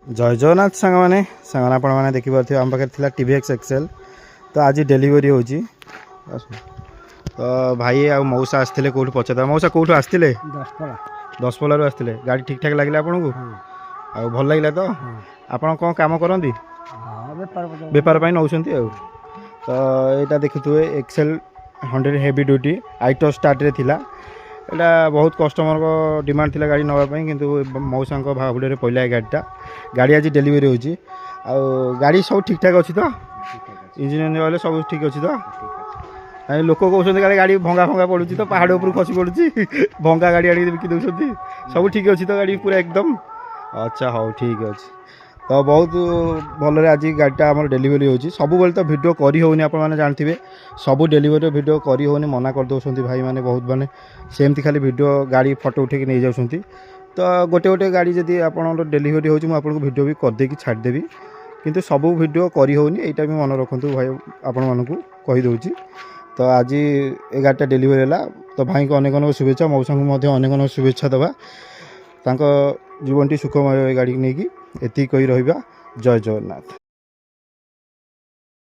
जय जगन्नाथ सांग मैंने सांग आपण मैंने देखिए आम पाखे थी टीवीएक्स एक्सएल तो आज डेलीवरी हो तो भाई आ मौसा आसते कौटू पचार मौसा कौटू आसते दशपल्लू आसते गाड़ी ठीक ठाक लगे आपन को आ भल लगे तो आपड़ कौन कम करती बेपार नौ तो यहाँ देखुए एक्सएल 100 हेवी ड्यूटी आइटो स्टार्ट रे थिला एटा बहुत कस्टमर को डिमांड थिला गाड़ी नवापाई किंतु मौसा भावुड़े पहला गाड़ीटा गाड़ी आज डेलीवरी होची आ गाड़ी सब ठीक ठाक अच्छी तो इंजिन वाले सब ठीक अच्छी तो लोक कहते गाड़ी भंगा भंगा पड़ुची तो पहाड़ ऊपर खसी पड़ुची भंगा गाड़ी आड़ी बिकी दौरान सब ठीक अच्छी तो गाड़ी पूरा एकदम अच्छा हाँ ठीक अच्छे तो बहुत भल आज गाड़ीटा आम डेलीवरी होची सब बेले तो वीडियो करी होनी आप जानते सब डेलीवरी वीडियो करी होनी मना कर दौरान भाई मैंने बहुत मैंने सेमती खाली वीडियो गाड़ी फोटो उठे नहीं जाऊँगी तो गोटे गोटे गाड़ी जदि आप डेलीवरी होची मुझे आपको वीडियो भी करदेकी छाड़देवी किंतु सब वीडियो करी होनी एटा भी मन रखु भाई आपण मानक कहीदे तो आज ये गाड़ीटा डेलीवरी है तो भाई को अनेक अनेक शुभेच्छा मौसा को अनेक अनेक शुभेच्छा देवा तांको जीवन टी सुखमय गाड़ी नहीं एति कही रहा जय जगन्नाथ।